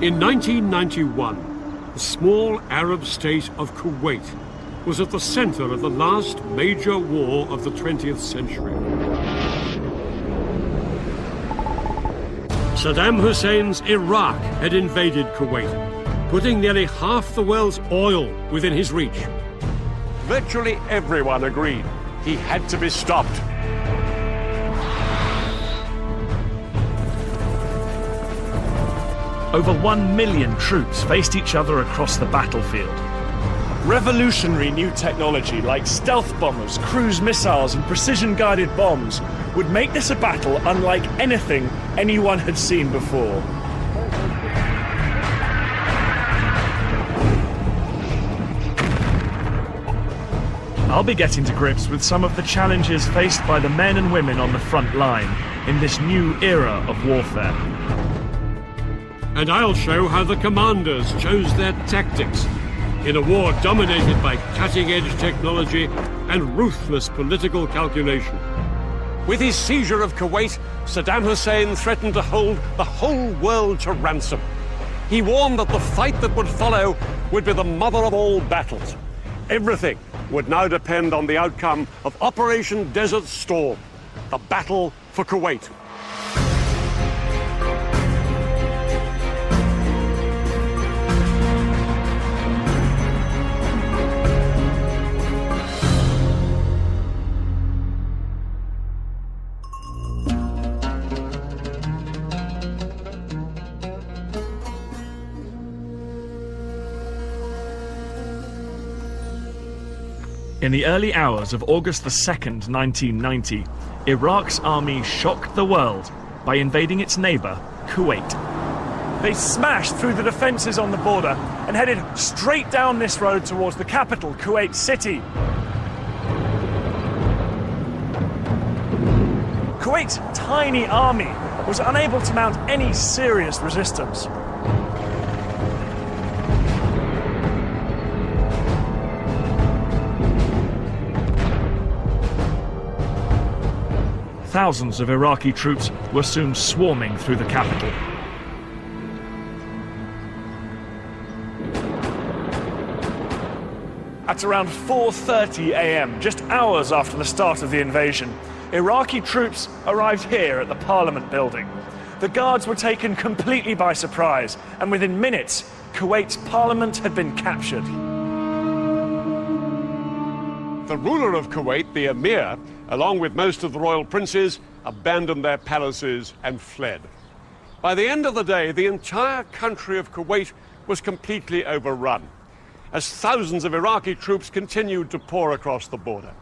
In 1991, the small Arab state of Kuwait was at the center of the last major war of the 20th century. Saddam Hussein's Iraq had invaded Kuwait, putting nearly half the world's oil within his reach. Virtually everyone agreed he had to be stopped. Over 1 million troops faced each other across the battlefield. Revolutionary new technology like stealth bombers, cruise missiles and precision-guided bombs would make this a battle unlike anything anyone had seen before. I'll be getting to grips with some of the challenges faced by the men and women on the front line in this new era of warfare. And I'll show how the commanders chose their tactics in a war dominated by cutting-edge technology and ruthless political calculation. With his seizure of Kuwait, Saddam Hussein threatened to hold the whole world to ransom. He warned that the fight that would follow would be the mother of all battles. Everything would now depend on the outcome of Operation Desert Storm, the battle for Kuwait. In the early hours of August 2nd, 1990, Iraq's army shocked the world by invading its neighbour, Kuwait. They smashed through the defences on the border and headed straight down this road towards the capital, Kuwait City. Kuwait's tiny army was unable to mount any serious resistance. Thousands of Iraqi troops were soon swarming through the capital. At around 4:30 a.m., just hours after the start of the invasion, Iraqi troops arrived here at the Parliament building. The guards were taken completely by surprise, and within minutes, Kuwait's parliament had been captured. The ruler of Kuwait, the emir, along with most of the royal princes, abandoned their palaces and fled. By the end of the day, the entire country of Kuwait was completely overrun, as thousands of Iraqi troops continued to pour across the border.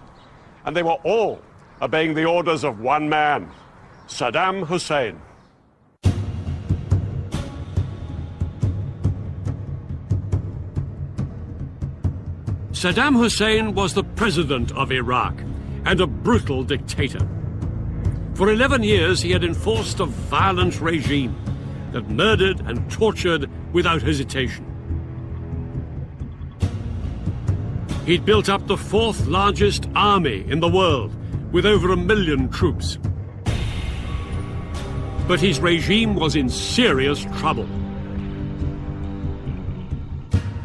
And they were all obeying the orders of one man, Saddam Hussein. Saddam Hussein was the president of Iraq and a brutal dictator. For 11 years, he had enforced a violent regime that murdered and tortured without hesitation. He'd built up the fourth largest army in the world, with over 1 million troops. But his regime was in serious trouble.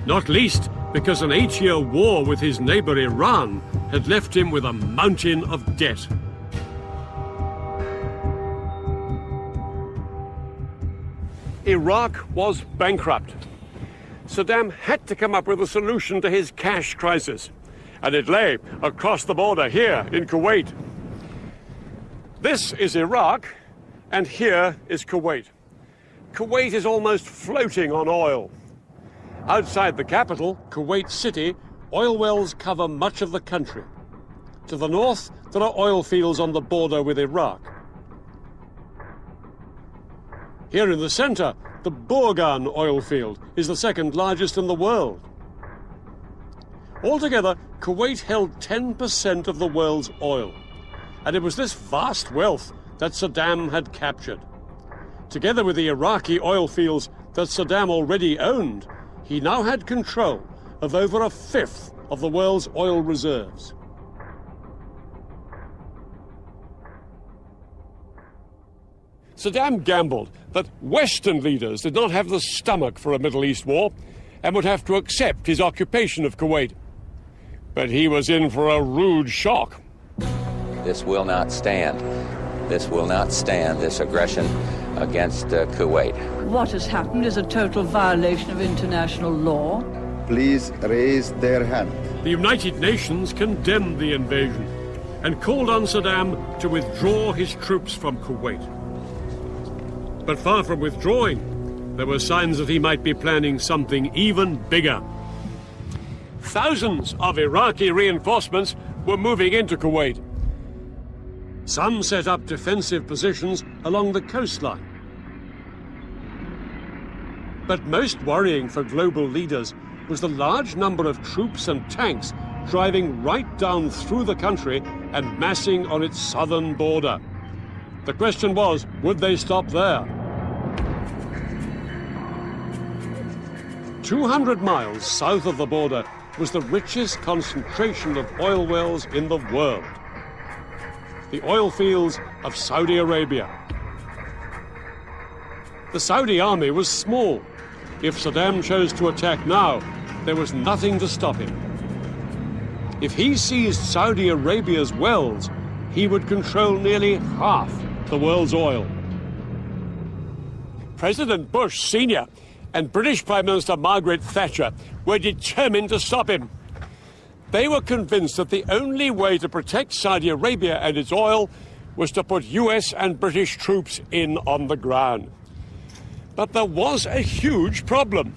Not least because an 8-year war with his neighbor Iran had left him with a mountain of debt. Iraq was bankrupt. Saddam had to come up with a solution to his cash crisis, and it lay across the border here in Kuwait. This is Iraq, and here is Kuwait. Kuwait is almost floating on oil. Outside the capital, Kuwait City, oil wells cover much of the country. To the north, there are oil fields on the border with Iraq. Here in the center, the Burgan oil field is the second largest in the world. Altogether, Kuwait held 10% of the world's oil, and it was this vast wealth that Saddam had captured. Together with the Iraqi oil fields that Saddam already owned, he now had control of over 1/5 of the world's oil reserves. Saddam gambled that Western leaders did not have the stomach for a Middle East war and would have to accept his occupation of Kuwait. But he was in for a rude shock. This will not stand. This will not stand, this aggression against Kuwait. What has happened is a total violation of international law. Please raise their hand. The United Nations condemned the invasion and called on Saddam to withdraw his troops from Kuwait. But far from withdrawing, there were signs that he might be planning something even bigger. Thousands of Iraqi reinforcements were moving into Kuwait. Some set up defensive positions along the coastline. But most worrying for global leaders was the large number of troops and tanks driving right down through the country and massing on its southern border. The question was, would they stop there? 200 miles south of the border was the richest concentration of oil wells in the world. The oil fields of Saudi Arabia. The Saudi army was small. If Saddam chose to attack now, there was nothing to stop him. If he seized Saudi Arabia's wells, he would control nearly half the world's oil. President Bush Sr. and British Prime Minister Margaret Thatcher were determined to stop him. They were convinced that the only way to protect Saudi Arabia and its oil was to put US and British troops in on the ground. But there was a huge problem.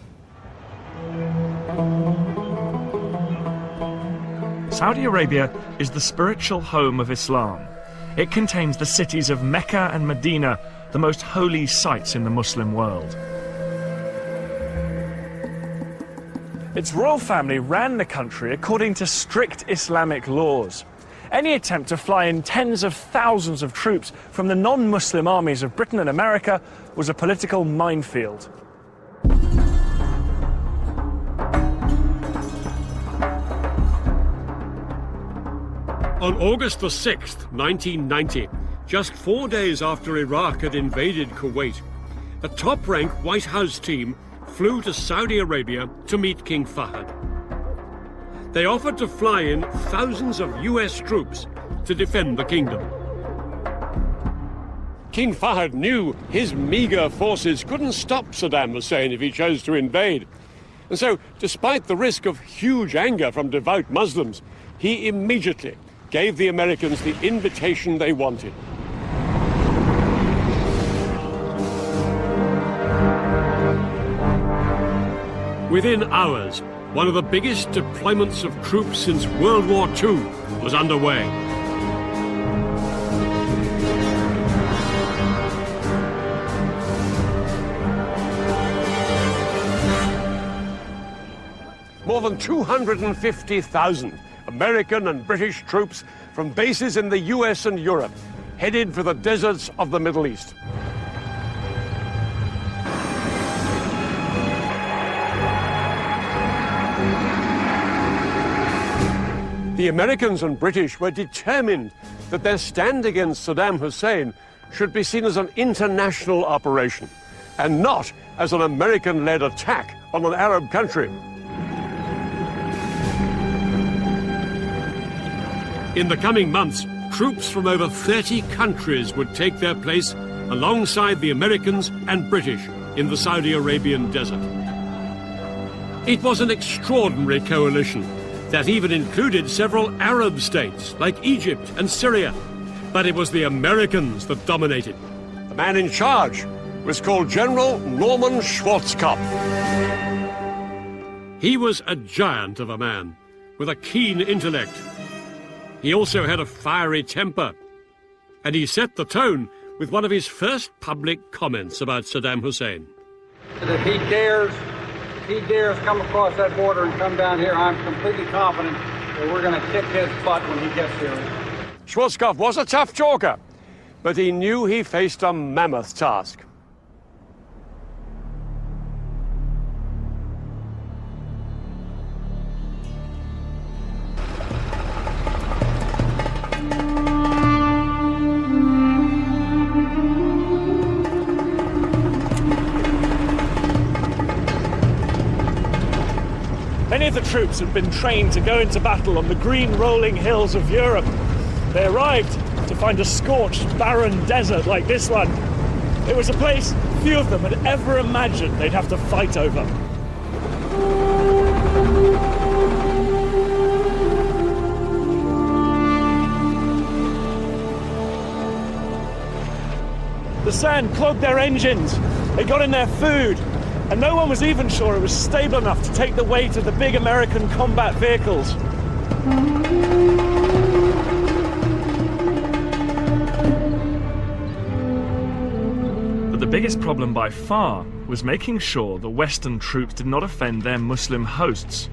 Saudi Arabia is the spiritual home of Islam. It contains the cities of Mecca and Medina, the most holy sites in the Muslim world. Its royal family ran the country according to strict Islamic laws. Any attempt to fly in tens of thousands of troops from the non-Muslim armies of Britain and America was a political minefield. On August the 6th, 1990, just 4 days after Iraq had invaded Kuwait, a top-rank White House team flew to Saudi Arabia to meet King Fahd. They offered to fly in thousands of US troops to defend the kingdom. King Fahd knew his meager forces couldn't stop Saddam Hussein if he chose to invade. And so, despite the risk of huge anger from devout Muslims, he immediately gave the Americans the invitation they wanted. Within hours, one of the biggest deployments of troops since World War II was underway. More than 250,000 American and British troops from bases in the US and Europe headed for the deserts of the Middle East. The Americans and British were determined that their stand against Saddam Hussein should be seen as an international operation and not as an American-led attack on an Arab country. In the coming months, troops from over 30 countries would take their place alongside the Americans and British in the Saudi Arabian desert. It was an extraordinary coalition that even included several Arab states like Egypt and Syria. But it was the Americans that dominated. The man in charge was called General Norman Schwarzkopf. He was a giant of a man with a keen intellect. He also had a fiery temper, and he set the tone with one of his first public comments about Saddam Hussein. If he dares come across that border and come down here, I'm completely confident that we're going to kick his butt when he gets here. Schwarzkopf was a tough talker, but he knew he faced a mammoth task. Many of the troops had been trained to go into battle on the green rolling hills of Europe. They arrived to find a scorched, barren desert like this one. It was a place few of them had ever imagined they'd have to fight over. The sand clogged their engines, they got in their food, and no one was even sure it was stable enough to take the weight of the big American combat vehicles. But the biggest problem by far was making sure the Western troops did not offend their Muslim hosts.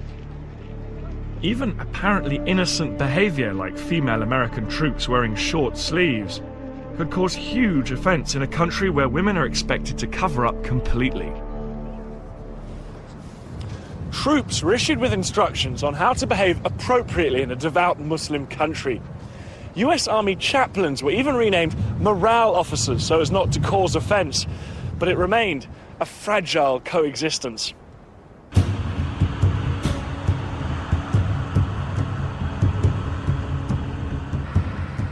Even apparently innocent behavior, like female American troops wearing short sleeves, could cause huge offense in a country where women are expected to cover up completely. Troops were issued with instructions on how to behave appropriately in a devout Muslim country. US Army chaplains were even renamed morale officers so as not to cause offense, but it remained a fragile coexistence.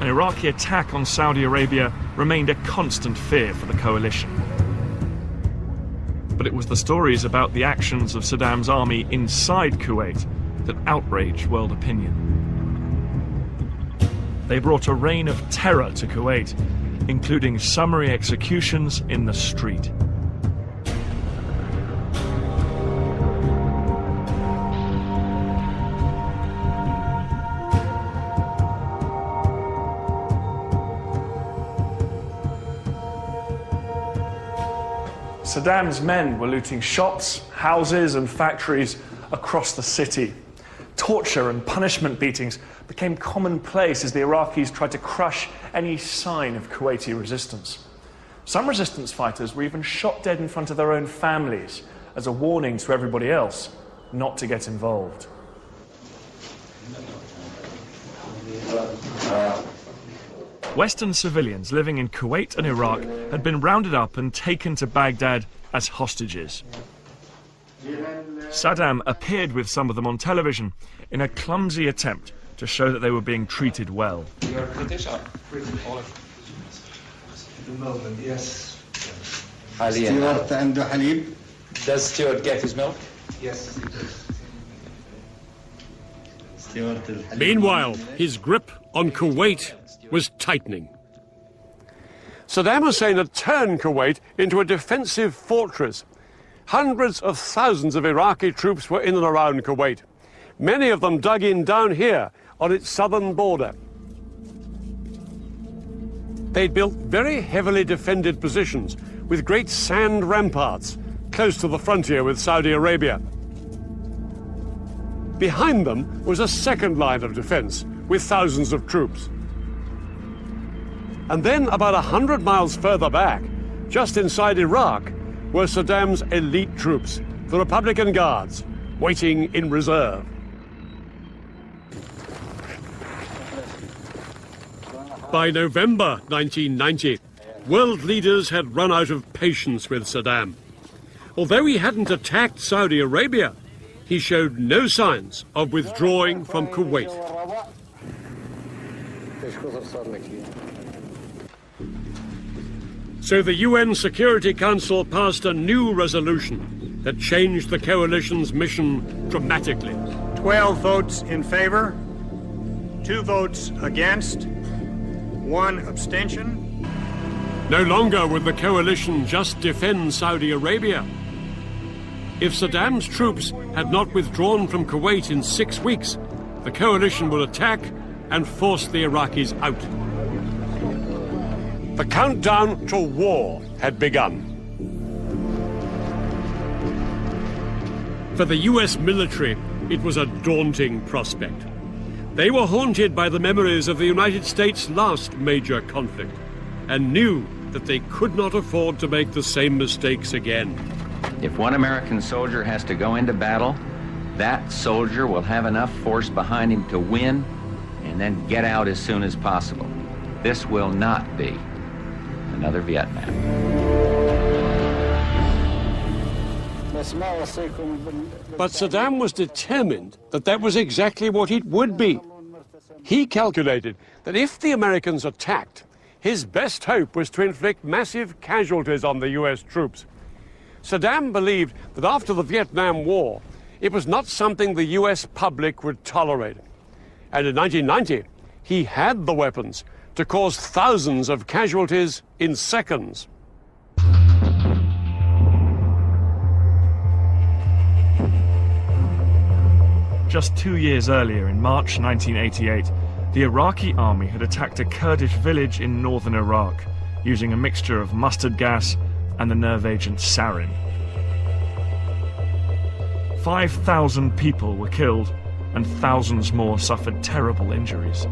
An Iraqi attack on Saudi Arabia remained a constant fear for the coalition. But it was the stories about the actions of Saddam's army inside Kuwait that outraged world opinion. They brought a reign of terror to Kuwait, including summary executions in the street. Saddam's men were looting shops, houses and factories across the city. Torture and punishment beatings became commonplace as the Iraqis tried to crush any sign of Kuwaiti resistance. Some resistance fighters were even shot dead in front of their own families as a warning to everybody else not to get involved. Western civilians living in Kuwait and Iraq had been rounded up and taken to Baghdad as hostages. Saddam appeared with some of them on television in a clumsy attempt to show that they were being treated well. You are British or all of the moment, yes. Stuart and Halib. Does Stuart get his milk? Yes. Meanwhile, his grip on Kuwait was tightening. Saddam Hussein had turned Kuwait into a defensive fortress. Hundreds of thousands of Iraqi troops were in and around Kuwait. Many of them dug in down here on its southern border. They'd built very heavily defended positions with great sand ramparts close to the frontier with Saudi Arabia. Behind them was a second line of defense with thousands of troops. And then about 100 miles further back, just inside Iraq, were Saddam's elite troops, the Republican Guards, waiting in reserve. By November 1990, world leaders had run out of patience with Saddam. Although he hadn't attacked Saudi Arabia, he showed no signs of withdrawing from Kuwait. So the UN Security Council passed a new resolution that changed the coalition's mission dramatically. 12 votes in favor, 2 votes against, 1 abstention. No longer would the coalition just defend Saudi Arabia. If Saddam's troops had not withdrawn from Kuwait in 6 weeks, the coalition would attack and force the Iraqis out. The countdown to war had begun. For the US military, it was a daunting prospect. They were haunted by the memories of the United States' last major conflict and knew that they could not afford to make the same mistakes again. If one American soldier has to go into battle, that soldier will have enough force behind him to win and then get out as soon as possible. This will not be another Vietnam. But Saddam was determined that that was exactly what it would be. He calculated that if the Americans attacked, his best hope was to inflict massive casualties on the US troops. Saddam believed that after the Vietnam War, it was not something the US public would tolerate. And in 1990, he had the weapons to cause thousands of casualties in seconds. Just 2 years earlier, in March 1988, the Iraqi army had attacked a Kurdish village in northern Iraq, using a mixture of mustard gas and the nerve agent sarin. 5,000 people were killed, and thousands more suffered terrible injuries.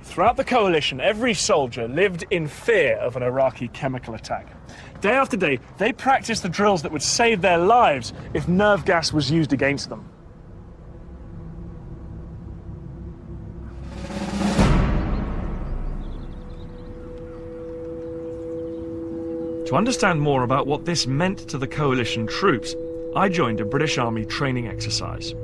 Throughout the coalition, every soldier lived in fear of an Iraqi chemical attack. Day after day, they practiced the drills that would save their lives if nerve gas was used against them. To understand more about what this meant to the coalition troops, I joined a British Army training exercise.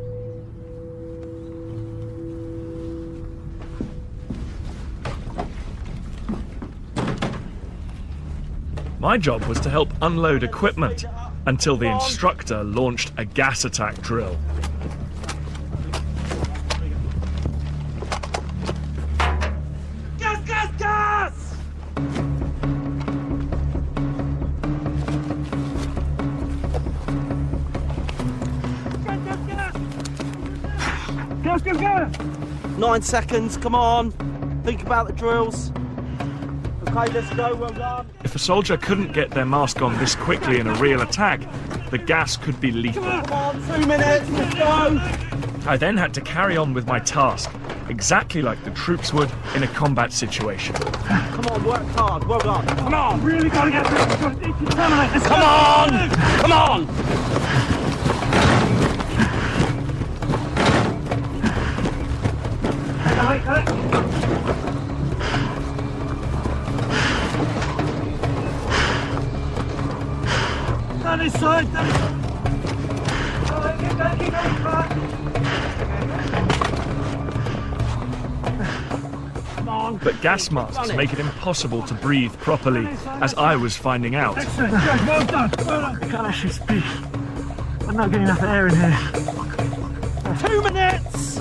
My job was to help unload equipment until the instructor launched a gas attack drill. Gas, gas, gas! Gas, gas, gas! 9 seconds, come on. Think about the drills. Okay, let's go, well done. If a soldier couldn't get their mask on this quickly in a real attack, the gas could be lethal. Come on, 2 minutes, let's go. I then had to carry on with my task, exactly like the troops would in a combat situation. Come on, work hard, well done. Come on, really gotta get this. Come on! Come on! Down this side, down this side. But gas masks make it impossible to breathe properly, as I was finding out. Excellent, well done, well done. I can't actually speak. I'm not getting enough air in here. 2 minutes!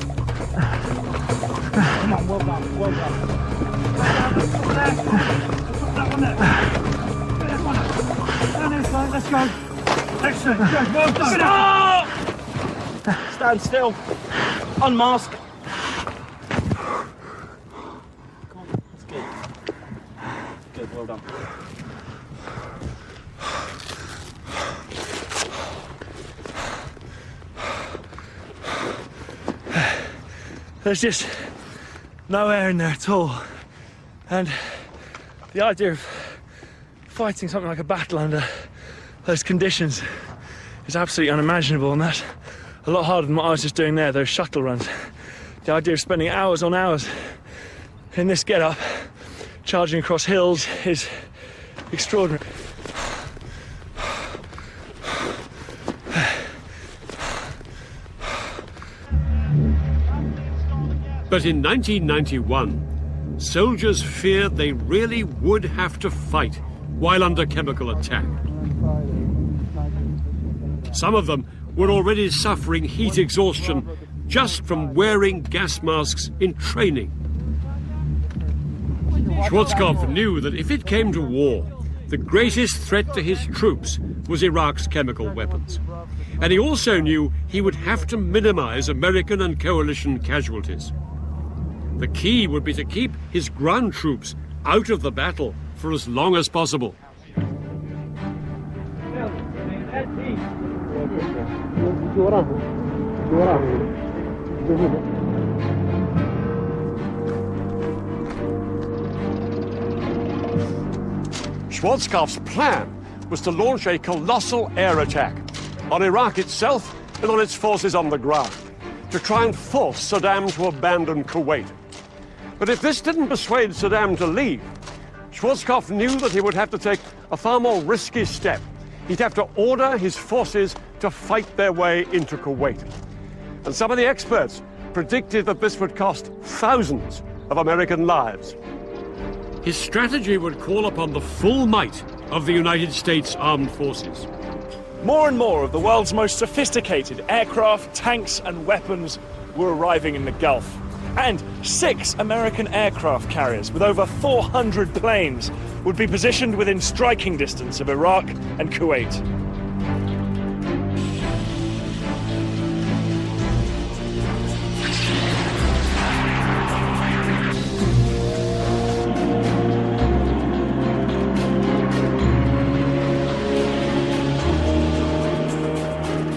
Come on, well done, well done. Let's go. Excellent, well done. Stand still. Unmask. That's good. Good, well done. There's just no air in there at all. And the idea of fighting something like a battle under those conditions is absolutely unimaginable, and that's a lot harder than what I was just doing there, those shuttle runs. The idea of spending hours on hours in this get-up, charging across hills, is extraordinary. But in 1991, soldiers feared they really would have to fight while under chemical attack. Some of them were already suffering heat exhaustion just from wearing gas masks in training. Schwarzkopf knew that if it came to war, the greatest threat to his troops was Iraq's chemical weapons. And he also knew he would have to minimize American and coalition casualties. The key would be to keep his ground troops out of the battle for as long as possible. Schwarzkopf's plan was to launch a colossal air attack on Iraq itself and on its forces on the ground, to try and force Saddam to abandon Kuwait. But if this didn't persuade Saddam to leave, Schwarzkopf knew that he would have to take a far more risky step. He'd have to order his forces to fight their way into Kuwait. And some of the experts predicted that this would cost thousands of American lives. His strategy would call upon the full might of the United States Armed Forces. More and more of the world's most sophisticated aircraft, tanks, and weapons were arriving in the Gulf. And 6 American aircraft carriers with over 400 planes would be positioned within striking distance of Iraq and Kuwait.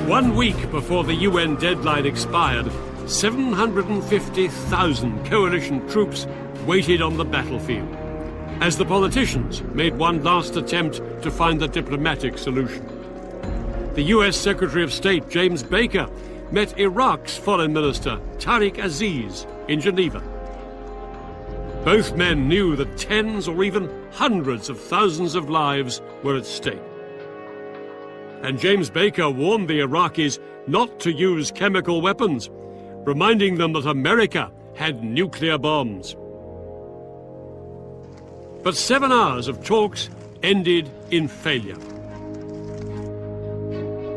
One week before the UN deadline expired, 750,000 coalition troops waited on the battlefield, as the politicians made one last attempt to find a diplomatic solution. The US Secretary of State, James Baker, met Iraq's Foreign Minister, Tariq Aziz, in Geneva. Both men knew that tens or even hundreds of thousands of lives were at stake. And James Baker warned the Iraqis not to use chemical weapons, reminding them that America had nuclear bombs. But 7 hours of talks ended in failure.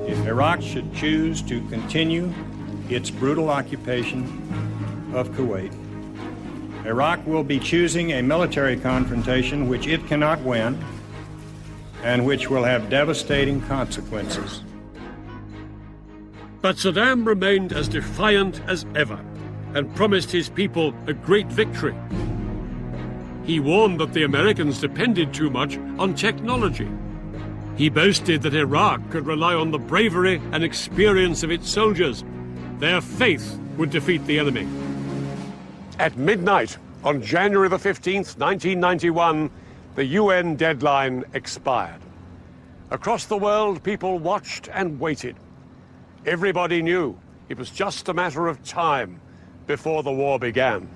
If Iraq should choose to continue its brutal occupation of Kuwait, Iraq will be choosing a military confrontation which it cannot win and which will have devastating consequences. But Saddam remained as defiant as ever and promised his people a great victory. He warned that the Americans depended too much on technology. He boasted that Iraq could rely on the bravery and experience of its soldiers. Their faith would defeat the enemy. At midnight on January the 15th, 1991, the UN deadline expired. Across the world, people watched and waited. Everybody knew it was just a matter of time before the war began.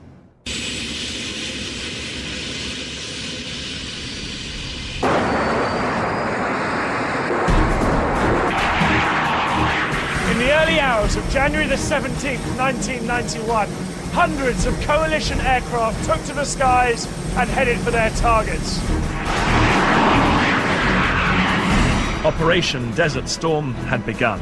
In the early hours of January the 17th, 1991, hundreds of coalition aircraft took to the skies and headed for their targets. Operation Desert Storm had begun.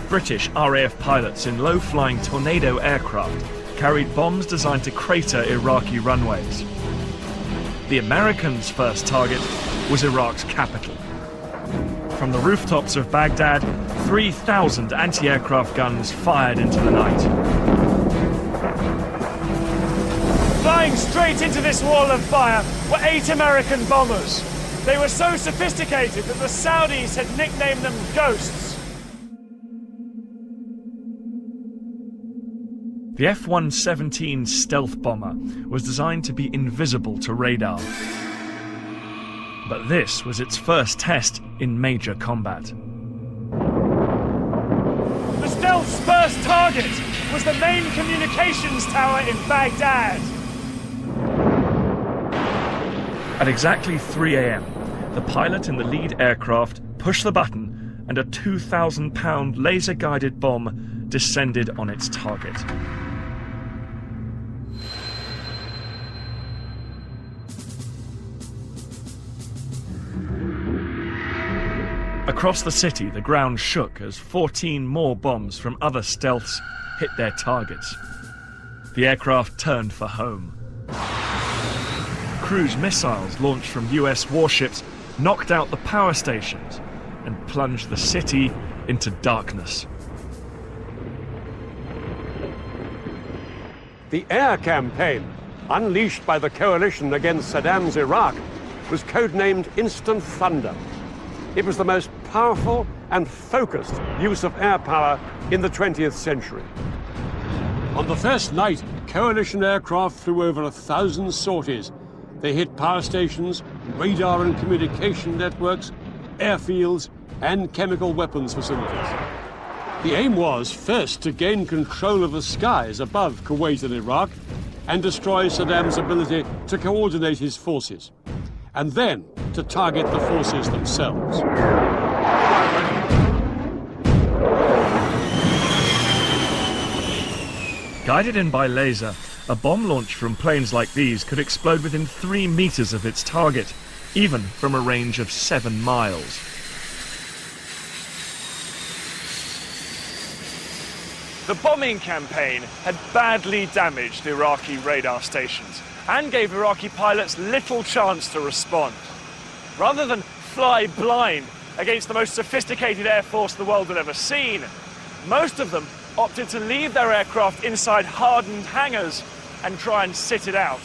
British RAF pilots in low-flying Tornado aircraft carried bombs designed to crater Iraqi runways. The Americans' first target was Iraq's capital. From the rooftops of Baghdad, 3,000 anti-aircraft guns fired into the night. Flying straight into this wall of fire were 8 American bombers. They were so sophisticated that the Saudis had nicknamed them Ghosts. The F-117 stealth bomber was designed to be invisible to radar. But this was its first test in major combat. The stealth's first target was the main communications tower in Baghdad. At exactly 3 a.m., the pilot in the lead aircraft pushed the button and a 2,000-pound laser-guided bomb descended on its target. Across the city, the ground shook as 14 more bombs from other stealths hit their targets. The aircraft turned for home. Cruise missiles launched from US warships knocked out the power stations and plunged the city into darkness. The air campaign, unleashed by the coalition against Saddam's Iraq, was codenamed Instant Thunder. It was the most powerful and focused use of air power in the 20th century. On the first night, coalition aircraft flew over 1,000 sorties. They hit power stations, radar and communication networks, airfields, and chemical weapons facilities. The aim was, first, to gain control of the skies above Kuwait and Iraq, and destroy Saddam's ability to coordinate his forces, and then to target the forces themselves. Guided in by laser, a bomb launch from planes like these could explode within 3 meters of its target, even from a range of 7 miles. The bombing campaign had badly damaged Iraqi radar stations and gave Iraqi pilots little chance to respond. Rather than fly blind against the most sophisticated air force the world had ever seen, most of them opted to leave their aircraft inside hardened hangars and try and sit it out.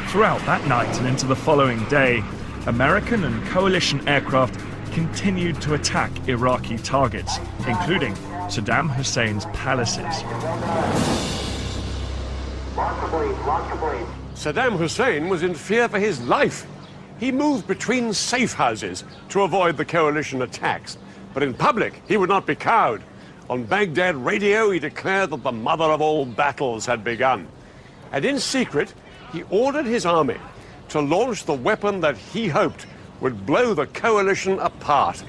Throughout that night and into the following day, American and coalition aircraft continued to attack Iraqi targets, including Saddam Hussein's palaces. Saddam Hussein was in fear for his life. He moved between safe houses to avoid the coalition attacks. But in public, he would not be cowed. On Baghdad radio, he declared that the mother of all battles had begun. And in secret, he ordered his army to launch the weapon that he hoped would blow the coalition apart.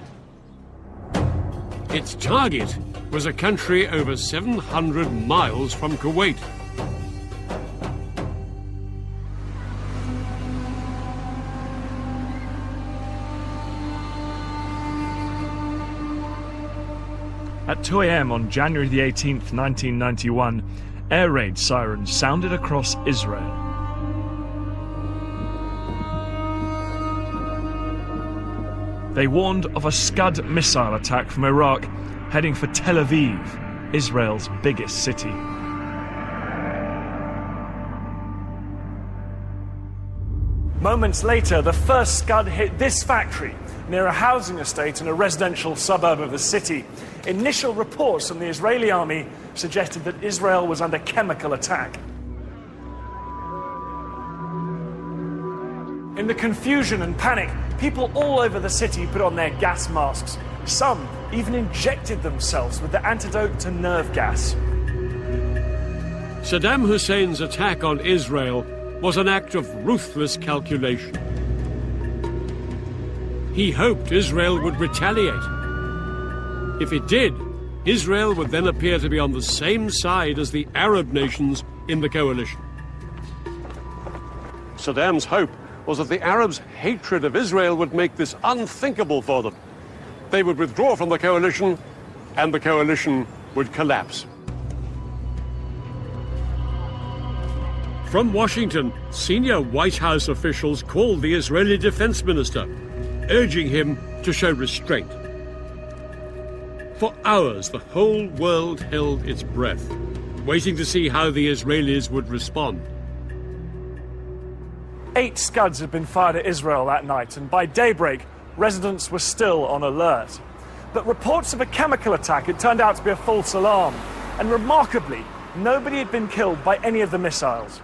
Its target was a country over 700 miles from Kuwait. At 2 a.m. on January the 18th, 1991, air raid sirens sounded across Israel. They warned of a Scud missile attack from Iraq heading for Tel Aviv, Israel's biggest city. Moments later, the first Scud hit this factory near a housing estate in a residential suburb of the city. Initial reports from the Israeli army suggested that Israel was under chemical attack. In the confusion and panic, people all over the city put on their gas masks. Some even injected themselves with the antidote to nerve gas. Saddam Hussein's attack on Israel was an act of ruthless calculation. He hoped Israel would retaliate. If it did, Israel would then appear to be on the same side as the Arab nations in the coalition. Saddam's hope was that the Arabs' hatred of Israel would make this unthinkable for them. They would withdraw from the coalition, and the coalition would collapse. From Washington, senior White House officials called the Israeli defense minister, urging him to show restraint. For hours, the whole world held its breath, waiting to see how the Israelis would respond. 8 Scuds had been fired at Israel that night, and by daybreak, residents were still on alert. But reports of a chemical attack had turned out to be a false alarm, and remarkably, nobody had been killed by any of the missiles.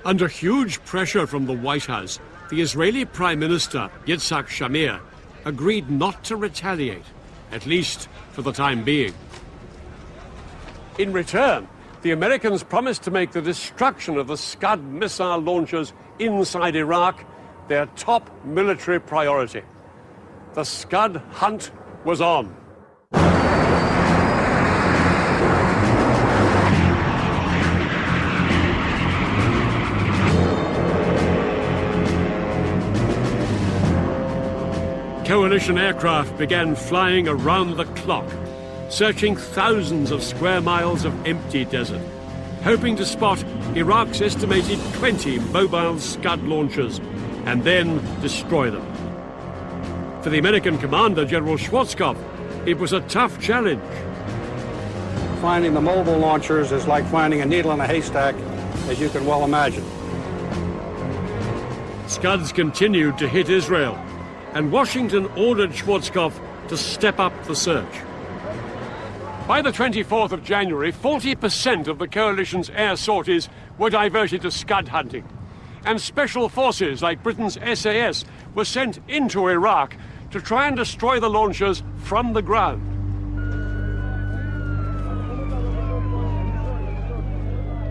Under huge pressure from the White House, the Israeli Prime Minister, Yitzhak Shamir, agreed not to retaliate, at least for the time being. In return, the Americans promised to make the destruction of the Scud missile launchers inside Iraq their top military priority. The Scud hunt was on. Coalition aircraft began flying around the clock, searching thousands of square miles of empty desert, hoping to spot Iraq's estimated 20 mobile Scud launchers and then destroy them. For the American commander, General Schwarzkopf, it was a tough challenge. Finding the mobile launchers is like finding a needle in a haystack, as you can well imagine. Scuds continued to hit Israel, and Washington ordered Schwarzkopf to step up the search. By the 24th of January, 40% of the coalition's air sorties were diverted to Scud hunting, and special forces like Britain's SAS were sent into Iraq to try and destroy the launchers from the ground.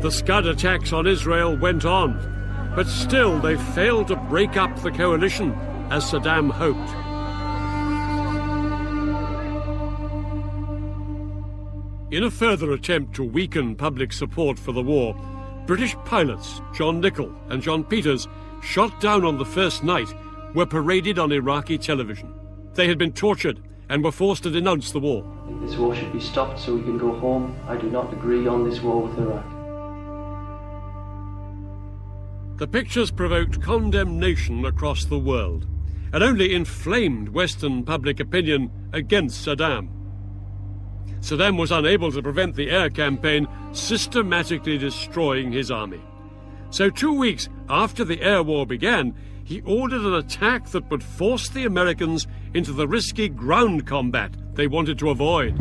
The Scud attacks on Israel went on, but still they failed to break up the coalition as Saddam hoped. In a further attempt to weaken public support for the war, British pilots John Nichol and John Peters, shot down on the first night, were paraded on Iraqi television. They had been tortured and were forced to denounce the war. I think this war should be stopped so we can go home. I do not agree on this war with Iraq. The pictures provoked condemnation across the world and only inflamed Western public opinion against Saddam. Saddam was unable to prevent the air campaign systematically destroying his army. So 2 weeks after the air war began, he ordered an attack that would force the Americans into the risky ground combat they wanted to avoid.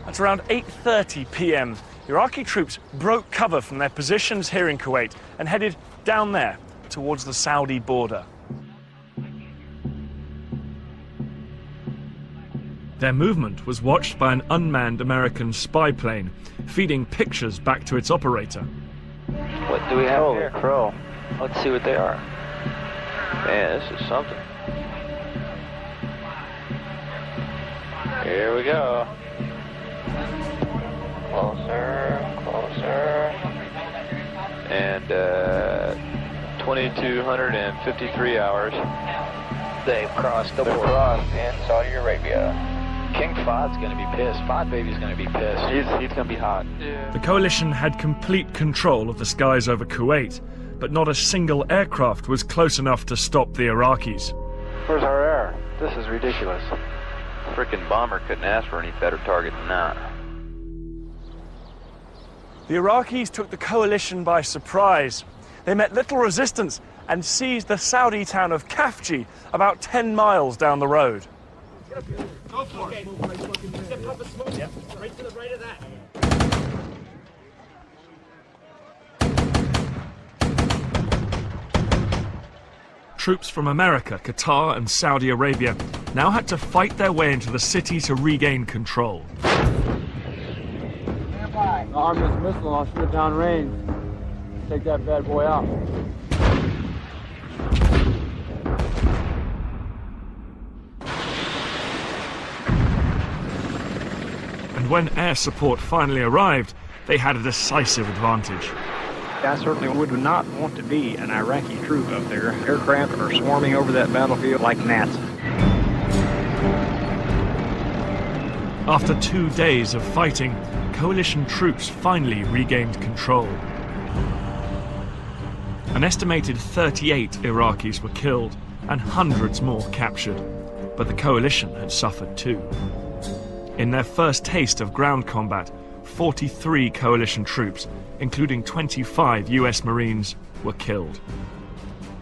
At around 8:30 p.m., Iraqi troops broke cover from their positions here in Kuwait and headed down there towards the Saudi border. Their movement was watched by an unmanned American spy plane, feeding pictures back to its operator. What do we have here? Crow. Let's see what they are. Man, this is something. Here we go. Closer, closer. And 2,253 hours. They've crossed the border. Crossed in Saudi Arabia. King Fahd's going to be pissed. Fahd baby's going to be pissed. He's going to be hot. Yeah. The coalition had complete control of the skies over Kuwait, but not a single aircraft was close enough to stop the Iraqis. Where's our air? This is ridiculous. Frickin' bomber couldn't ask for any better target than that. The Iraqis took the coalition by surprise. They met little resistance and seized the Saudi town of Khafji, about 10 miles down the road. Go for it. Yep. Right to the right of that. Troops from America, Qatar and Saudi Arabia now had to fight their way into the city to regain control. Arm this missile and I'll shoot it down range. Take that bad boy out. And when air support finally arrived, they had a decisive advantage. I certainly would not want to be an Iraqi troop up there. Aircraft are swarming over that battlefield like gnats. After 2 days of fighting, coalition troops finally regained control. An estimated 38 Iraqis were killed and hundreds more captured, but the coalition had suffered too. In their first taste of ground combat, 43 coalition troops, including 25 US Marines, were killed.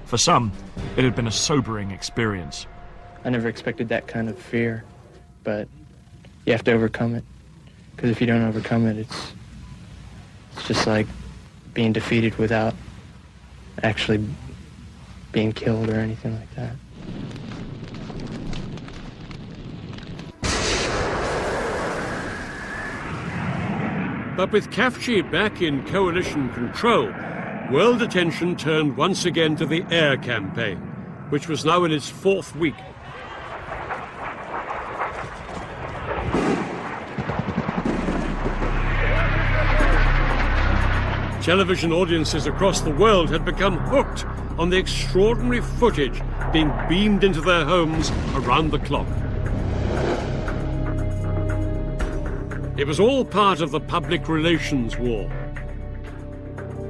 For some, it had been a sobering experience. I never expected that kind of fear, but you have to overcome it. Because if you don't overcome it, it's just like being defeated without actually being killed or anything like that. But with Khafji back in coalition control, world attention turned once again to the air campaign, which was now in its 4th week. Television audiences across the world had become hooked on the extraordinary footage being beamed into their homes around the clock. It was all part of the public relations war.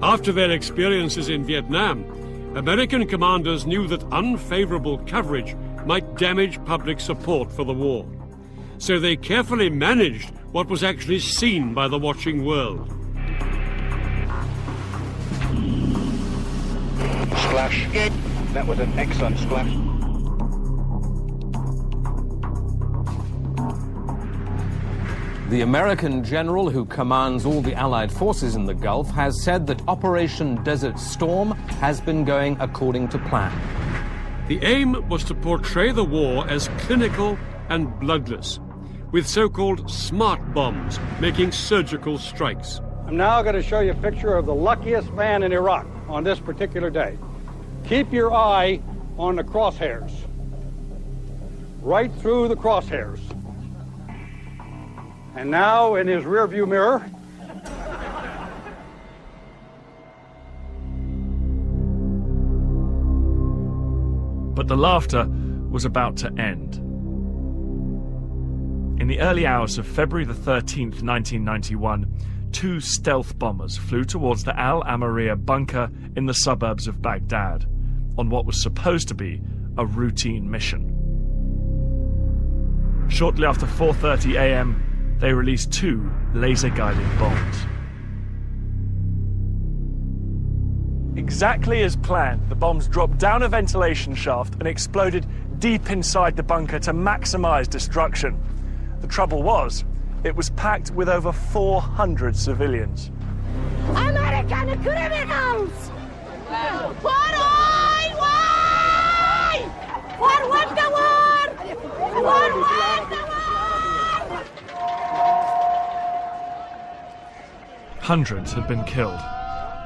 After their experiences in Vietnam, American commanders knew that unfavorable coverage might damage public support for the war. So they carefully managed what was actually seen by the watching world. Splash. That was an excellent splash. The American general who commands all the Allied forces in the Gulf has said that Operation Desert Storm has been going according to plan. The aim was to portray the war as clinical and bloodless, with so-called smart bombs making surgical strikes. I'm now going to show you a picture of the luckiest man in Iraq on this particular day. Keep your eye on the crosshairs. Right through the crosshairs. And now in his rearview mirror. But the laughter was about to end. In the early hours of February the 13th, 1991, 2 stealth bombers flew towards the Al Amariya bunker in the suburbs of Baghdad on what was supposed to be a routine mission. Shortly after 4:30 a.m., they released 2 laser-guided bombs. Exactly as planned, the bombs dropped down a ventilation shaft and exploded deep inside the bunker to maximize destruction. The trouble was, it was packed with over 400 civilians. American criminals! Why? For what the war? For what the war? Hundreds had been killed,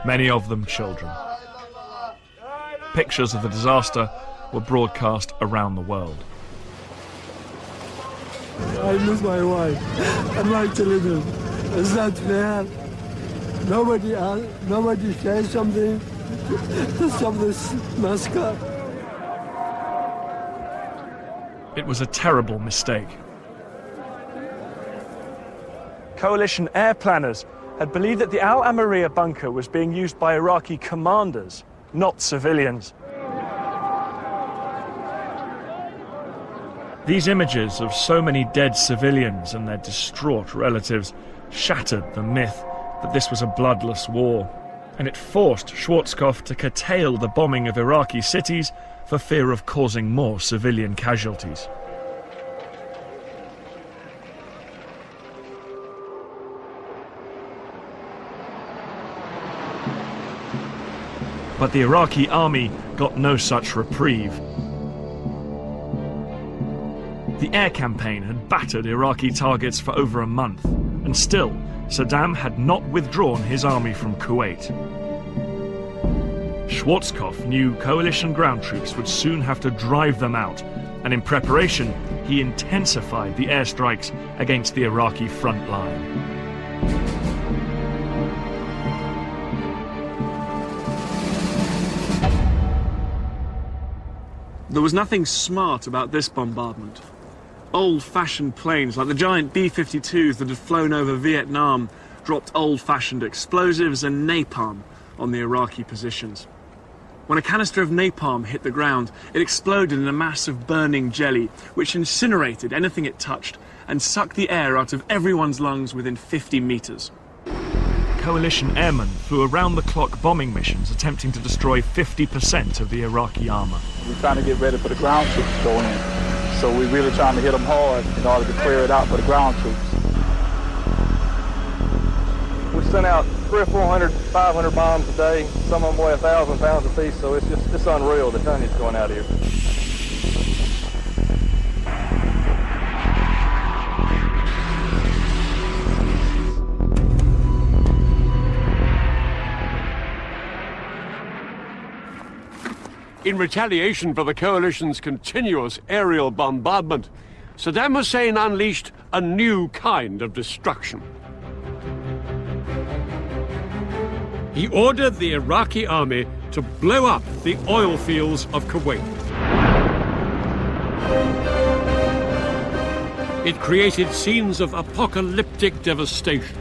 many of them children. Pictures of the disaster were broadcast around the world. I miss my wife and my children. Is that fair? Nobody says something to stop this massacre. It was a terrible mistake. Coalition air planners had believed that the Al Amariya bunker was being used by Iraqi commanders, not civilians. These images of so many dead civilians and their distraught relatives shattered the myth that this was a bloodless war, and it forced Schwarzkopf to curtail the bombing of Iraqi cities for fear of causing more civilian casualties. But the Iraqi army got no such reprieve. The air campaign had battered Iraqi targets for over a month, and still, Saddam had not withdrawn his army from Kuwait. Schwarzkopf knew coalition ground troops would soon have to drive them out, and in preparation, he intensified the airstrikes against the Iraqi front line. There was nothing smart about this bombardment. Old-fashioned planes, like the giant B-52s that had flown over Vietnam, dropped old-fashioned explosives and napalm on the Iraqi positions. When a canister of napalm hit the ground, it exploded in a mass of burning jelly, which incinerated anything it touched and sucked the air out of everyone's lungs within 50 meters. Coalition airmen flew around-the-clock bombing missions attempting to destroy 50% of the Iraqi armor. We're trying to get ready for the ground troops to go in. So we're really trying to hit them hard in order to clear it out for the ground troops. We sent out 300 or 400, 500 bombs a day. Some of them weigh 1,000 pounds a piece, so it's unreal the tonnage going out here. In retaliation for the coalition's continuous aerial bombardment, Saddam Hussein unleashed a new kind of destruction. He ordered the Iraqi army to blow up the oil fields of Kuwait. It created scenes of apocalyptic devastation.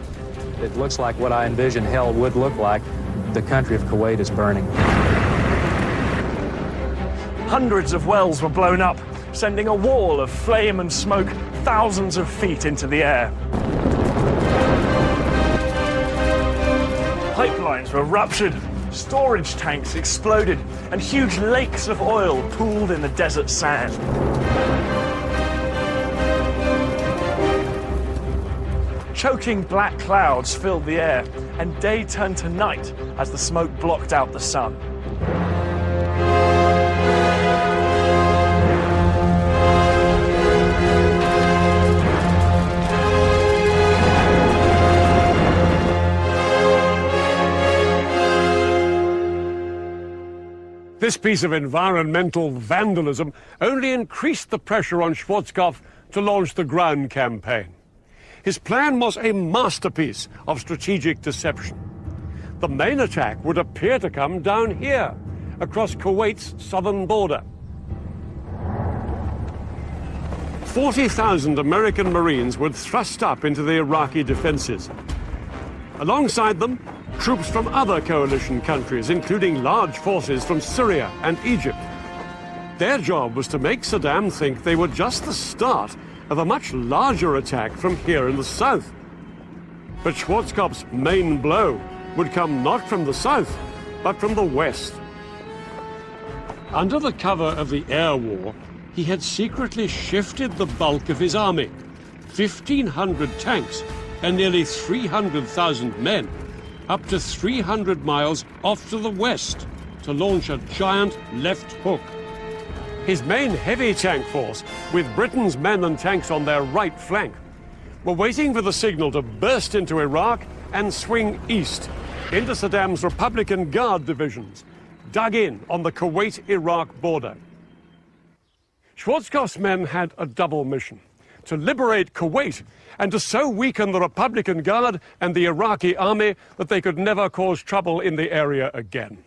It looks like what I envisioned hell would look like. The country of Kuwait is burning. Hundreds of wells were blown up, sending a wall of flame and smoke thousands of feet into the air. Pipelines were ruptured, storage tanks exploded, and huge lakes of oil pooled in the desert sand. Choking black clouds filled the air, and day turned to night as the smoke blocked out the sun. This piece of environmental vandalism only increased the pressure on Schwarzkopf to launch the ground campaign. His plan was a masterpiece of strategic deception. The main attack would appear to come down here, across Kuwait's southern border. 40,000 American Marines would thrust up into the Iraqi defenses. Alongside them, troops from other coalition countries, including large forces from Syria and Egypt. Their job was to make Saddam think they were just the start of a much larger attack from here in the south. But Schwarzkopf's main blow would come not from the south, but from the west. Under the cover of the air war, he had secretly shifted the bulk of his army, 1,500 tanks and nearly 300,000 men, up to 300 miles off to the west to launch a giant left hook. His main heavy tank force, with Britain's men and tanks on their right flank, were waiting for the signal to burst into Iraq and swing east into Saddam's Republican Guard divisions, dug in on the Kuwait-Iraq border. Schwarzkopf's men had a double mission: to liberate Kuwait and to so weaken the Republican Guard and the Iraqi army that they could never cause trouble in the area again.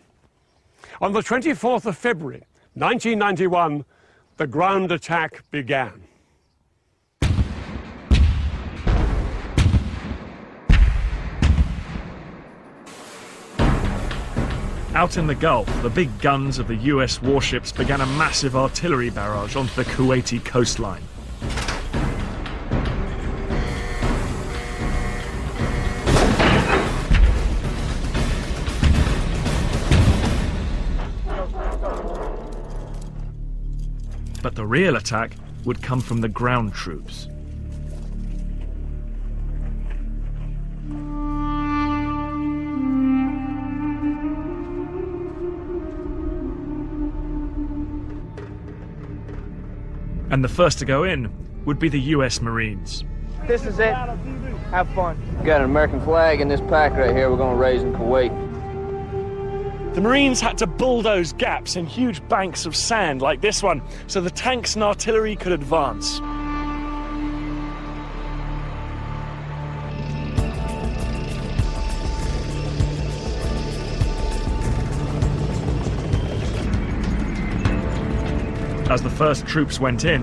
On the 24th of February, 1991, the ground attack began. Out in the Gulf, the big guns of the US warships began a massive artillery barrage onto the Kuwaiti coastline. But the real attack would come from the ground troops. And the first to go in would be the US Marines. This is it. Have fun. We've got an American flag in this pack right here we're going to raise in Kuwait. The Marines had to bulldoze gaps in huge banks of sand like this one so the tanks and artillery could advance. As the first troops went in,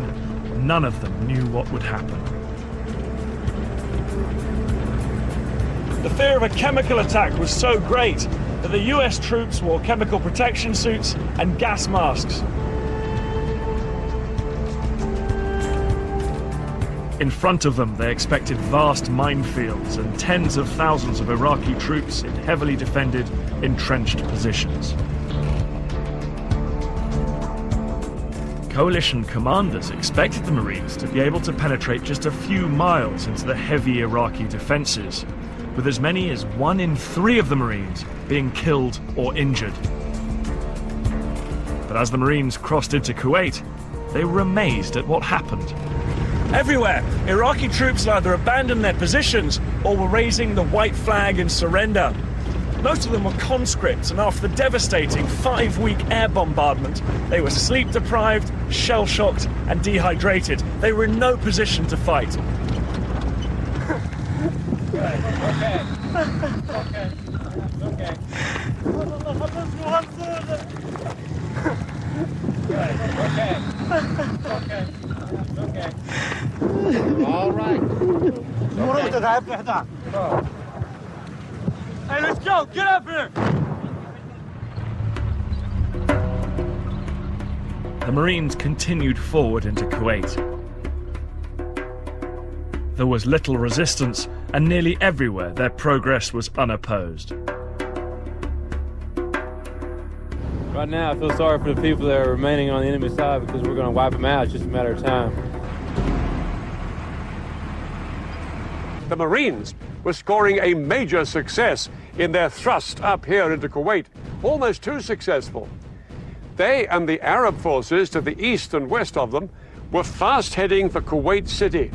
none of them knew what would happen. The fear of a chemical attack was so great that the US troops wore chemical protection suits and gas masks. In front of them, they expected vast minefields and tens of thousands of Iraqi troops in heavily defended, entrenched positions. Coalition commanders expected the Marines to be able to penetrate just a few miles into the heavy Iraqi defenses, with as many as 1 in 3 of the Marines being killed or injured. But as the Marines crossed into Kuwait, they were amazed at what happened. Everywhere, Iraqi troops either abandoned their positions or were raising the white flag in surrender. Most of them were conscripts, and after the devastating 5-week air bombardment, they were sleep-deprived, shell-shocked, and dehydrated. They were in no position to fight. All right. Hey, let's go! Get up here! The Marines continued forward into Kuwait. There was little resistance, and nearly everywhere their progress was unopposed. Right now, I feel sorry for the people that are remaining on the enemy side because we're going to wipe them out. It's just a matter of time. The Marines were scoring a major success in their thrust up here into Kuwait, almost too successful. They and the Arab forces to the east and west of them were fast heading for Kuwait City.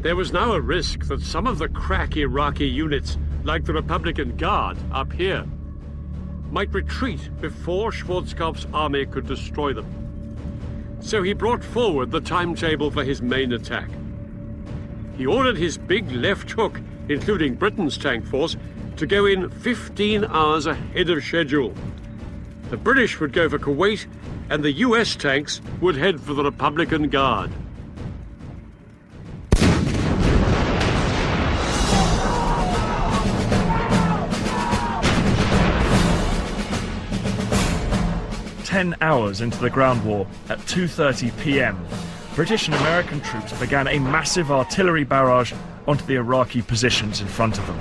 There was now a risk that some of the crack Iraqi units, like the Republican Guard up here, might retreat before Schwarzkopf's army could destroy them. So he brought forward the timetable for his main attack. He ordered his big left hook, including Britain's tank force, to go in 15 hours ahead of schedule. The British would go for Kuwait, and the US tanks would head for the Republican Guard. "10 hours into the ground war, at 2:30 p.m., British and American troops began a massive artillery barrage onto the Iraqi positions in front of them.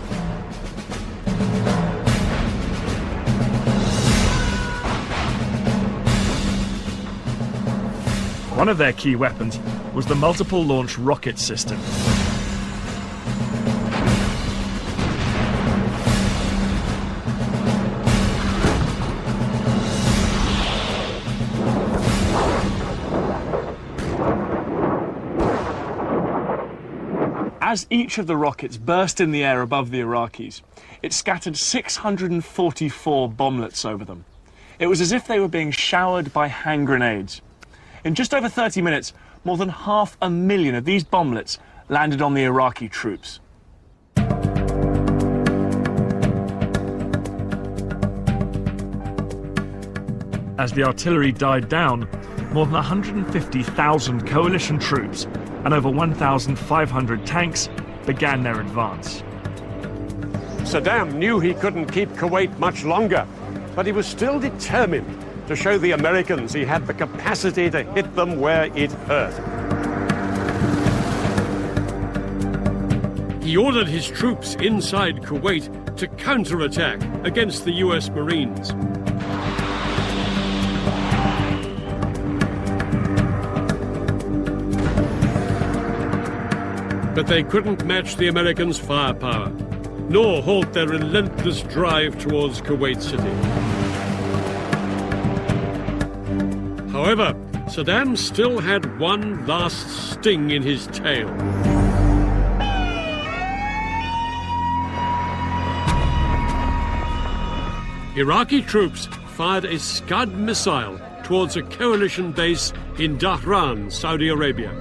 One of their key weapons was the multiple launch rocket system. As each of the rockets burst in the air above the Iraqis, it scattered 644 bomblets over them. It was as if they were being showered by hand grenades. In just over 30 minutes, more than 500,000 of these bomblets landed on the Iraqi troops. As the artillery died down, more than 150,000 coalition troops and over 1,500 tanks began their advance. Saddam knew he couldn't keep Kuwait much longer, but he was still determined to show the Americans he had the capacity to hit them where it hurt. He ordered his troops inside Kuwait to counterattack against the US Marines. But they couldn't match the Americans' firepower, nor halt their relentless drive towards Kuwait City. However, Saddam still had one last sting in his tail. Iraqi troops fired a Scud missile towards a coalition base in Dhahran, Saudi Arabia.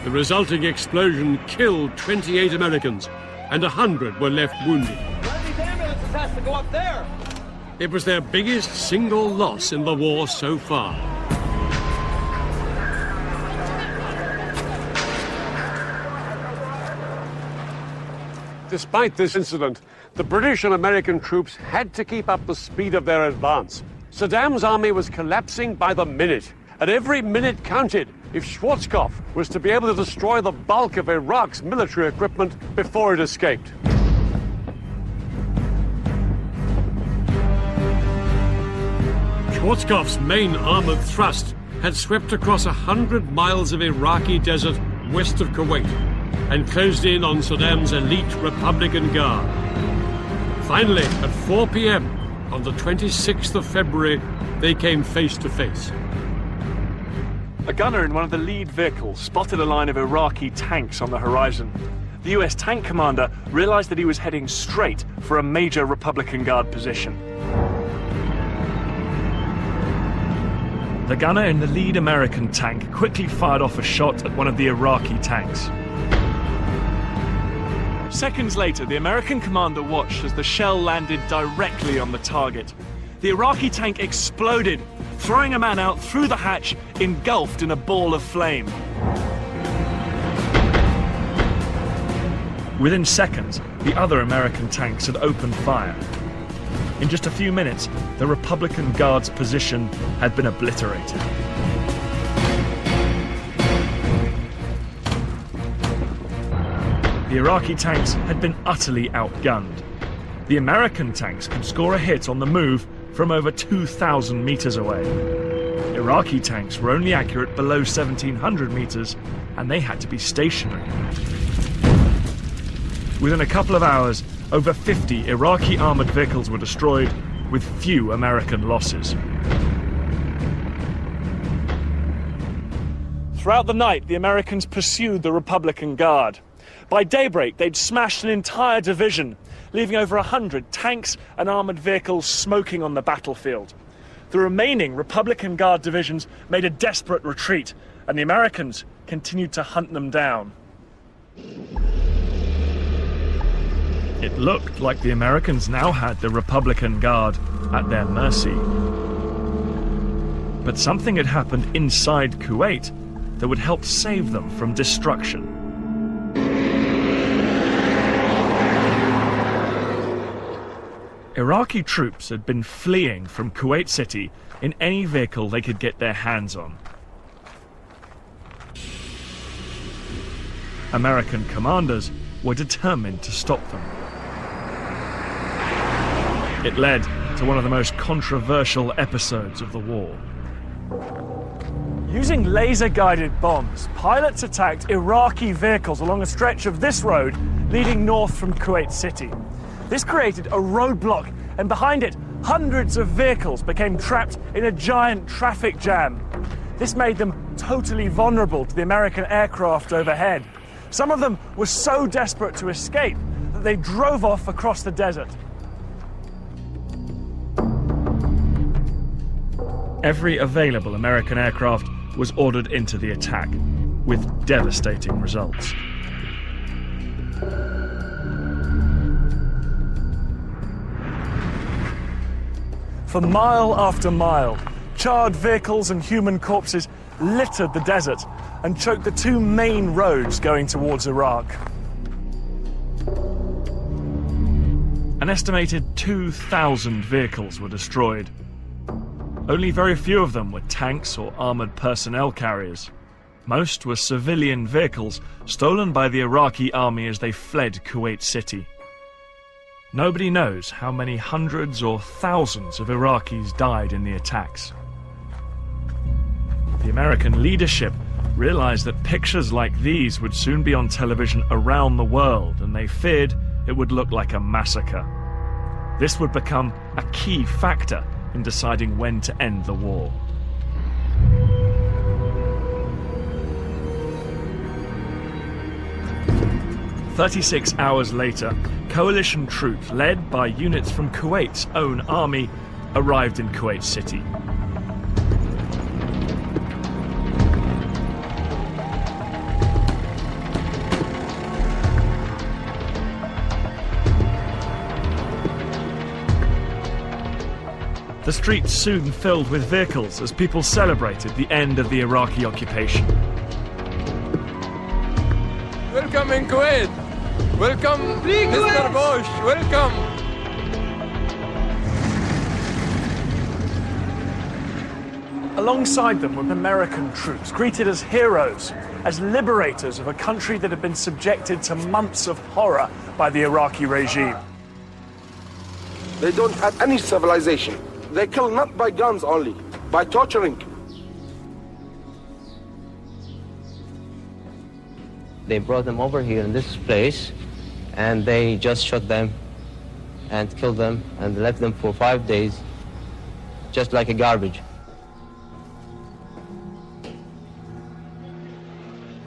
The resulting explosion killed 28 Americans, and 100 were left wounded. One of these ambulances has to go up there. It was their biggest single loss in the war so far. Despite this incident, the British and American troops had to keep up the speed of their advance. Saddam's army was collapsing by the minute, and every minute counted if Schwarzkopf was to be able to destroy the bulk of Iraq's military equipment before it escaped. Schwarzkopf's main armored thrust had swept across 100 miles of Iraqi desert west of Kuwait and closed in on Saddam's elite Republican Guard. Finally, at 4 p.m. on the 26th of February, they came face to face. A gunner in one of the lead vehicles spotted a line of Iraqi tanks on the horizon. The US tank commander realized that he was heading straight for a major Republican Guard position. The gunner in the lead American tank quickly fired off a shot at one of the Iraqi tanks. Seconds later, the American commander watched as the shell landed directly on the target. The Iraqi tank exploded, throwing a man out through the hatch, engulfed in a ball of flame. Within seconds, the other American tanks had opened fire. In just a few minutes, the Republican Guard's position had been obliterated. The Iraqi tanks had been utterly outgunned. The American tanks could score a hit on the move from over 2,000 meters away. Iraqi tanks were only accurate below 1,700 meters, and they had to be stationary. Within a couple of hours, over 50 Iraqi armored vehicles were destroyed, with few American losses. Throughout the night, the Americans pursued the Republican Guard. By daybreak, they'd smashed an entire division, leaving over 100 tanks and armored vehicles smoking on the battlefield. The remaining Republican Guard divisions made a desperate retreat, and the Americans continued to hunt them down. It looked like the Americans now had the Republican Guard at their mercy. But something had happened inside Kuwait that would help save them from destruction. Iraqi troops had been fleeing from Kuwait City in any vehicle they could get their hands on. American commanders were determined to stop them. It led to one of the most controversial episodes of the war. Using laser-guided bombs, pilots attacked Iraqi vehicles along a stretch of this road leading north from Kuwait City. This created a roadblock, and behind it, hundreds of vehicles became trapped in a giant traffic jam. This made them totally vulnerable to the American aircraft overhead. Some of them were so desperate to escape that they drove off across the desert. Every available American aircraft was ordered into the attack, with devastating results. For mile after mile, charred vehicles and human corpses littered the desert and choked the two main roads going towards Iraq. An estimated 2,000 vehicles were destroyed. Only very few of them were tanks or armored personnel carriers. Most were civilian vehicles stolen by the Iraqi army as they fled Kuwait City. Nobody knows how many hundreds or thousands of Iraqis died in the attacks. The American leadership realized that pictures like these would soon be on television around the world, and they feared it would look like a massacre. This would become a key factor in deciding when to end the war. "36 hours later, coalition troops led by units from Kuwait's own army arrived in Kuwait City. The streets soon filled with vehicles as people celebrated the end of the Iraqi occupation. Welcome in Kuwait! Welcome, Mr. Bush! Welcome! Alongside them were American troops, greeted as heroes, as liberators of a country that had been subjected to months of horror by the Iraqi regime. They don't have any civilization. They kill not by guns only, by torturing. They brought them over here in this place, and they just shot them and killed them and left them for 5 days, just like a garbage.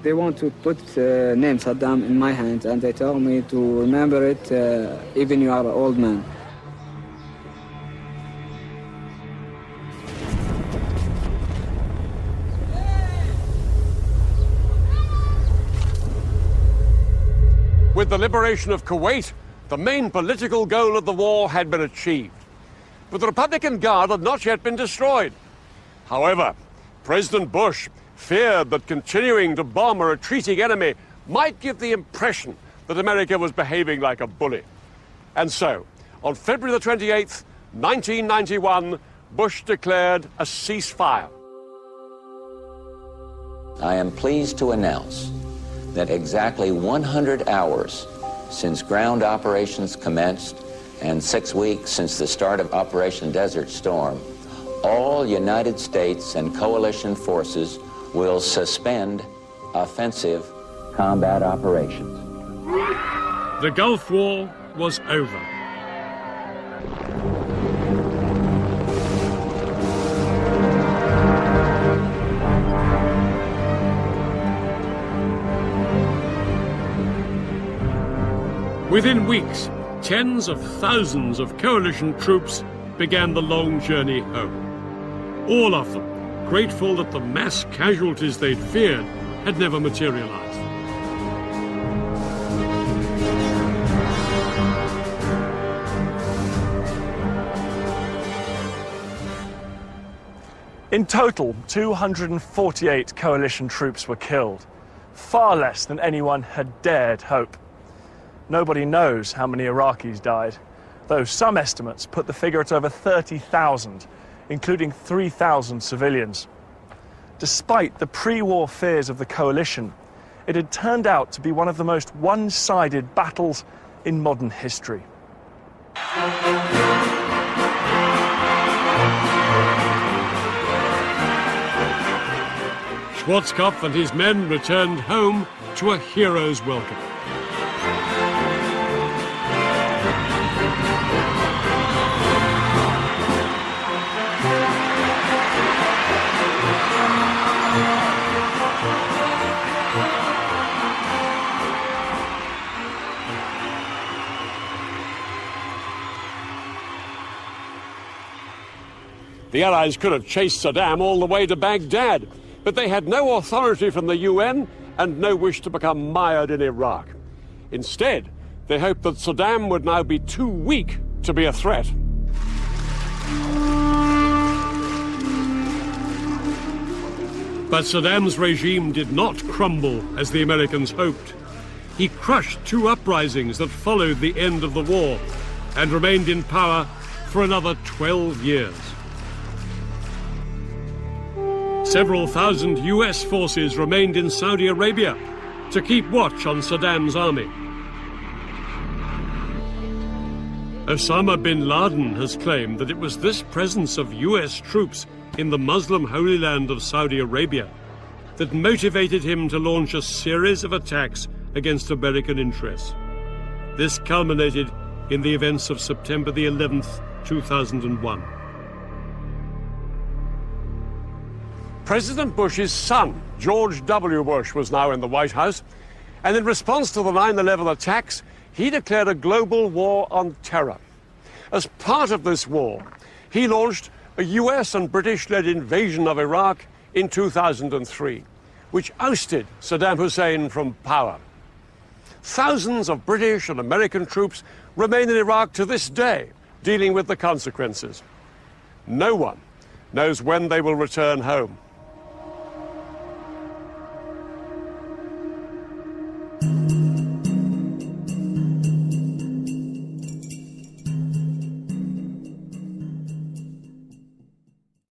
They want to put name Saddam in my hands, and they tell me to remember it even you are an old man. With the liberation of Kuwait, the main political goal of the war had been achieved. But the Republican Guard had not yet been destroyed. However, President Bush feared that continuing to bomb a retreating enemy might give the impression that America was behaving like a bully. And so, on February the 28th, 1991, Bush declared a ceasefire. I am pleased to announce that exactly 100 hours since ground operations commenced and 6 weeks since the start of Operation Desert Storm, all United States and coalition forces will suspend offensive combat operations. The Gulf War was over. Within weeks, tens of thousands of coalition troops began the long journey home. All of them grateful that the mass casualties they'd feared had never materialized. In total, 248 coalition troops were killed, far less than anyone had dared hope. Nobody knows how many Iraqis died, though some estimates put the figure at over 30,000, including 3,000 civilians. Despite the pre-war fears of the coalition, it had turned out to be one of the most one-sided battles in modern history. Schwarzkopf and his men returned home to a hero's welcome. The Allies could have chased Saddam all the way to Baghdad, but they had no authority from the UN and no wish to become mired in Iraq. Instead, they hoped that Saddam would now be too weak to be a threat. But Saddam's regime did not crumble as the Americans hoped. He crushed two uprisings that followed the end of the war and remained in power for another 12 years. Several thousand US forces remained in Saudi Arabia to keep watch on Saddam's army. Osama bin Laden has claimed that it was this presence of US troops in the Muslim Holy Land of Saudi Arabia that motivated him to launch a series of attacks against American interests. This culminated in the events of September the 11th, 2001. President Bush's son, George W. Bush, was now in the White House, and in response to the 9/11 attacks, he declared a global war on terror. As part of this war, he launched a US and British-led invasion of Iraq in 2003, which ousted Saddam Hussein from power. Thousands of British and American troops remain in Iraq to this day, dealing with the consequences. No one knows when they will return home.